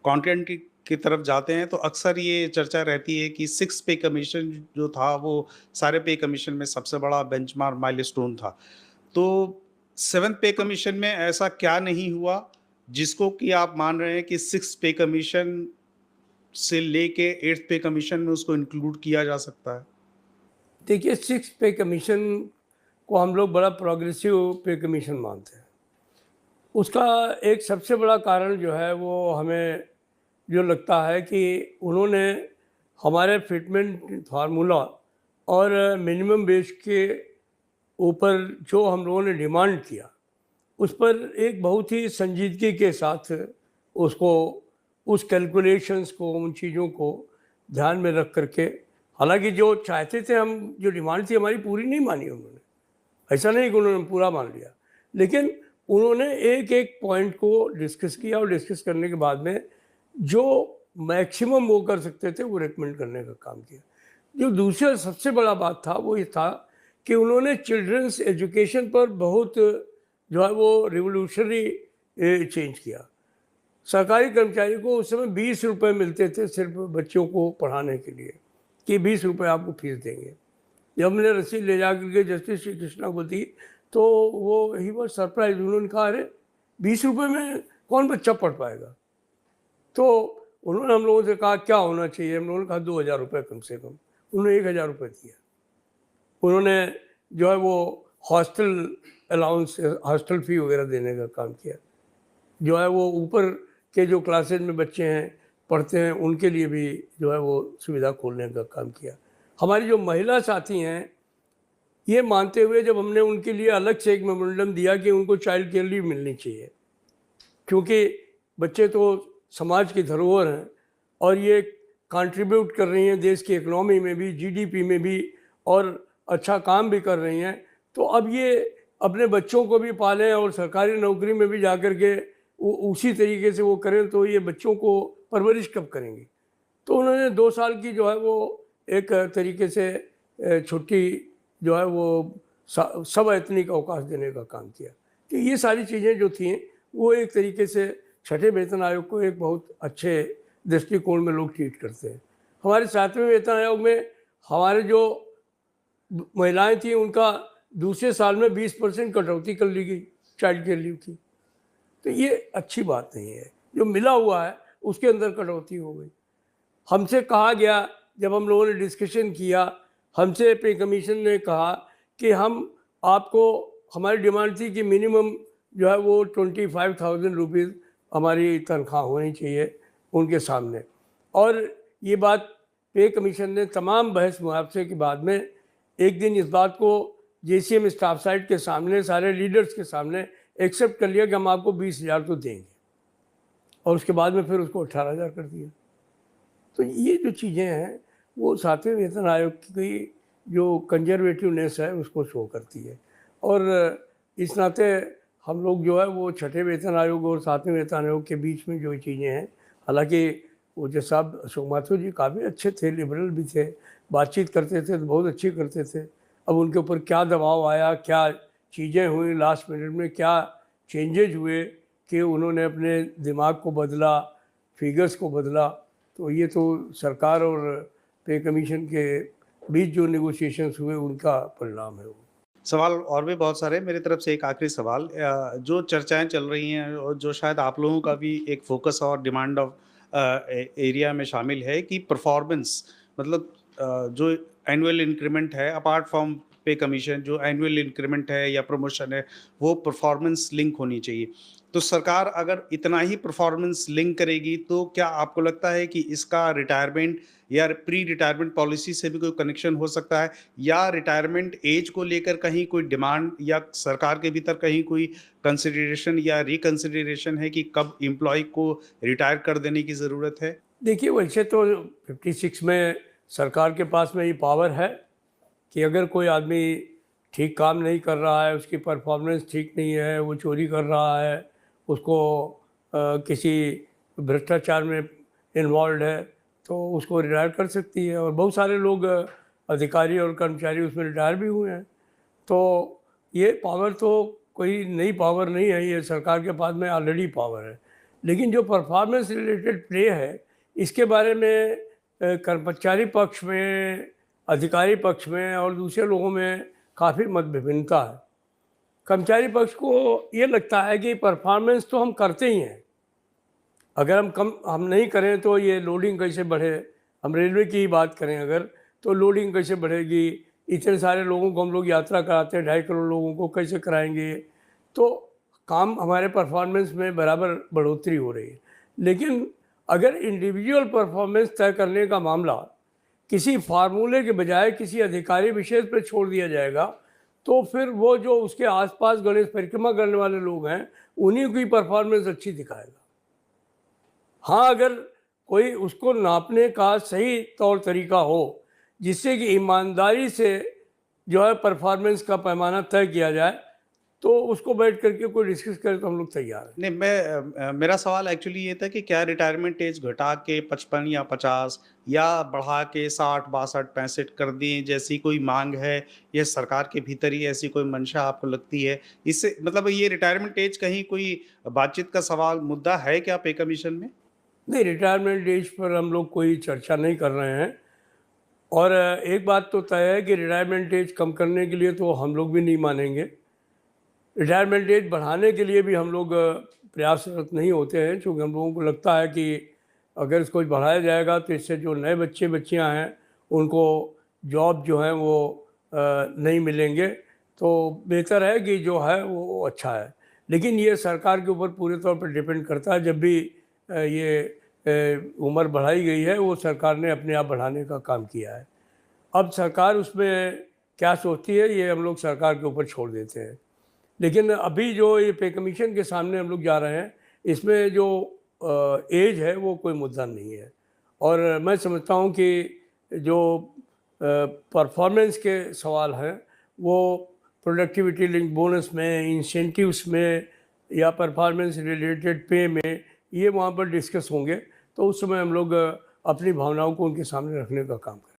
Content की तरफ जाते हैं तो अक्सर ये चर्चा रहती है कि 6 पे कमीशन जो था वो सारे पे कमीशन में सबसे बड़ा बेंचमार्क माइलस्टोन था। तो 7th पे कमीशन में ऐसा क्या नहीं हुआ जिसको कि आप मान रहे हैं कि 6 पे कमीशन से लेके 8th पे कमीशन में उसको इंक्लूड किया जा सकता है? देखिए, 6 पे कमीशन को हम लोग बड़ा प्रोग्रेसिव पे कमीशन मानते हैं। उसका एक सबसे बड़ा कारण जो है वो हमें जो लगता है कि उन्होंने हमारे फिटमेंट फार्मूला और मिनिमम वेज के ऊपर जो हम लोगों ने डिमांड किया, उस पर एक बहुत ही संजीदगी के साथ उसको, उस कैलकुलेशंस को, उन चीज़ों को ध्यान में रख करके, हालांकि जो चाहते थे हम, जो डिमांड थी हमारी, पूरी नहीं मानी उन्होंने। ऐसा नहीं कि उन्होंने पूरा मान लिया, लेकिन उन्होंने एक एक पॉइंट को डिस्कस किया और डिस्कस करने के बाद में जो मैक्सिमम वो कर सकते थे वो रिकमेंड करने का काम किया। जो दूसरा सबसे बड़ा बात था वो ये था कि उन्होंने चिल्ड्रंस एजुकेशन पर बहुत जो है वो रिवोल्यूशनरी चेंज किया। सरकारी कर्मचारी को उस समय 20 रुपये मिलते थे सिर्फ बच्चों को पढ़ाने के लिए, कि 20 रुपये आपको फीस देंगे। जब हमने रसीद ले जा करके जस्टिस श्री कृष्णा को दी तो वो ही वॉज सरप्राइज। उन्होंने कहा, अरे 20 रुपये में कौन बच्चा पढ़ पाएगा? तो उन्होंने हम लोगों से कहा क्या होना चाहिए? हम लोगों ने कहा 2000 रुपये कम से कम। उन्होंने 1000 रुपये दिया। उन्होंने जो है वो हॉस्टल अलाउंस, हॉस्टल फ़ी वगैरह देने का काम किया। जो है वो ऊपर के जो क्लासेज में बच्चे हैं पढ़ते हैं उनके लिए भी जो है वो सुविधा खोलने का काम किया। हमारी जो महिला साथी हैं, ये मानते हुए जब हमने उनके लिए अलग से एक मेमोरेंडम दिया कि उनको चाइल्ड केयर लीव मिलनी चाहिए, क्योंकि बच्चे तो समाज की धरोहर हैं और ये कंट्रीब्यूट कर रही हैं देश की इकनॉमी में भी, जीडीपी में भी, और अच्छा काम भी कर रही हैं। तो अब ये अपने बच्चों को भी पालें और सरकारी नौकरी में भी जा कर के उसी तरीके से वो करें, तो ये बच्चों को परवरिश कब करेंगे? तो उन्होंने 2 साल की जो है वो एक तरीके से छुट्टी जो है वो सब एतनिक अवकाश देने का काम किया। कि ये सारी चीज़ें जो थी वो एक तरीके से छठे वेतन आयोग को एक बहुत अच्छे दृष्टिकोण में लोग ट्रीट करते हैं। हमारे 7वें वेतन आयोग में हमारे जो महिलाएं थी उनका दूसरे साल में 20% कटौती कर ली गई चाइल्ड केयर लीव की। तो ये अच्छी बात नहीं है। जो मिला हुआ है उसके अंदर कटौती हो गई। हमसे कहा गया, जब हम लोगों ने डिस्कशन किया, हमसे पे कमीशन ने कहा कि हम आपको, हमारी डिमांड थी कि मिनिमम जो है वो 25,000 रुपीज़ हमारी तनख्वाह होनी चाहिए उनके सामने। और ये बात पे कमीशन ने तमाम बहस मुआवजे के बाद में एक दिन इस बात को जेसीएम स्टाफ साइड के सामने, सारे लीडर्स के सामने एक्सेप्ट कर लिया कि हम आपको 20,000 तो देंगे, और उसके बाद में फिर उसको 18,000 कर दिया। तो ये जो चीज़ें हैं वो 7वें वेतन आयोग की जो कंजर्वेटिवनेस है उसको शो करती है। और इस नाते हम लोग जो है वो छठे वेतन आयोग और 7वें वेतन आयोग के बीच में जो चीज़ें हैं, हालांकि वो जो साहब अशोक माथुर जी काफ़ी अच्छे थे, लिबरल भी थे, बातचीत करते थे तो बहुत अच्छी करते थे। अब उनके ऊपर क्या दबाव आया, क्या चीज़ें हुई लास्ट मिनट में, क्या चेंजेज हुए कि उन्होंने अपने दिमाग को बदला, फिगर्स को बदला, तो ये तो सरकार और पे कमीशन के बीच जो नेगोशिएशंस हुए उनका परिणाम है वो। सवाल और भी बहुत सारे हैं, मेरी तरफ से एक आखिरी सवाल, जो चर्चाएँ चल रही हैं और जो शायद आप लोगों का भी एक फ़ोकस और डिमांड ऑफ एरिया में शामिल है कि परफ़ॉर्मेंस, मतलब जो एनुअल इंक्रीमेंट है अपार्ट फ्रॉम पे कमीशन, जो एनुअल इंक्रीमेंट है या प्रमोशन है, वो परफ़ॉर्मेंस लिंक होनी चाहिए। तो सरकार अगर इतना ही परफ़ॉर्मेंस लिंक करेगी तो क्या आपको लगता है कि इसका रिटायरमेंट या प्री रिटायरमेंट पॉलिसी से भी कोई कनेक्शन हो सकता है, या रिटायरमेंट एज को लेकर कहीं कोई डिमांड या सरकार के भीतर कहीं कोई कंसिडरेशन या रिकंसिडरेशन है कि कब एम्प्लॉय को रिटायर कर देने की ज़रूरत है? देखिए, वैसे तो 56 में सरकार के पास में ये पावर है कि अगर कोई आदमी ठीक काम नहीं कर रहा है, उसकी परफॉर्मेंस ठीक नहीं है, वो चोरी कर रहा है, उसको किसी भ्रष्टाचार में इन्वॉल्व है, तो उसको रिटायर कर सकती है। और बहुत सारे लोग अधिकारी और कर्मचारी उसमें रिटायर भी हुए हैं। तो ये पावर तो कोई नई पावर नहीं है, ये सरकार के पास में ऑलरेडी पावर है। लेकिन जो परफॉर्मेंस रिलेटेड पे है, इसके बारे में कर्मचारी पक्ष में, अधिकारी पक्ष में और दूसरे लोगों में काफ़ी मत भिन्नता है। कर्मचारी पक्ष को ये लगता है कि परफॉर्मेंस तो हम करते ही हैं, अगर हम नहीं करें तो ये लोडिंग कैसे बढ़े। हम रेलवे की ही बात करें अगर, तो लोडिंग कैसे बढ़ेगी, इतने सारे लोगों को हम लोग यात्रा कराते हैं, 2.5 करोड़ लोगों को कैसे कराएंगे, तो काम हमारे परफॉर्मेंस में बराबर बढ़ोतरी हो रही है। लेकिन अगर इंडिविजुअल परफॉर्मेंस तय करने का मामला किसी फार्मूले के बजाय किसी अधिकारी विशेष पर छोड़ दिया जाएगा, तो फिर वो जो उसके आसपास गणेश परिक्रमा करने वाले लोग हैं, उन्हीं की परफॉर्मेंस अच्छी दिखाएगा। हाँ, अगर कोई उसको नापने का सही तौर तरीका हो, जिससे कि ईमानदारी से जो है परफॉर्मेंस का पैमाना तय किया जाए, तो उसको बैठ करके कोई डिस्कस करे तो हम लोग तैयार हैं। नहीं, मेरा सवाल एक्चुअली ये था कि क्या रिटायरमेंट एज घटा के 55 या 50 या बढ़ा के 60, 62, 65 कर दें, जैसी कोई मांग है, ये सरकार के भीतर ही ऐसी कोई मंशा आपको लगती है? इससे मतलब ये रिटायरमेंट एज कहीं कोई बातचीत का सवाल मुद्दा है क्या पे कमीशन में? नहीं, रिटायरमेंट एज पर हम लोग कोई चर्चा नहीं कर रहे हैं। और एक बात तो तय है कि रिटायरमेंट एज कम करने के लिए तो हम लोग भी नहीं मानेंगे। रिटायरमेंट एज बढ़ाने के लिए भी हम लोग प्रयासरत नहीं होते हैं, क्योंकि हम लोगों को लगता है कि अगर इसको बढ़ाया जाएगा तो इससे जो नए बच्चे बच्चियां हैं उनको जॉब जो है वो नहीं मिलेंगे। तो बेहतर है कि जो है वो अच्छा है। लेकिन ये सरकार के ऊपर पूरे तौर पर डिपेंड करता है। जब भी ये उम्र बढ़ाई गई है, वो सरकार ने अपने आप बढ़ाने का काम किया है। अब सरकार उसमें क्या सोचती है, ये हम लोग सरकार के ऊपर छोड़ देते हैं। लेकिन अभी जो ये पे कमीशन के सामने हम लोग जा रहे हैं, इसमें जो एज है वो कोई मुद्दा नहीं है। और मैं समझता हूँ कि जो परफॉर्मेंस के सवाल हैं वो प्रोडक्टिविटी लिंक बोनस में, इंसेंटिव्स में या परफॉर्मेंस रिलेटेड पे में, ये वहाँ पर डिस्कस होंगे। तो उस समय हम लोग अपनी भावनाओं को उनके सामने रखने का काम करें।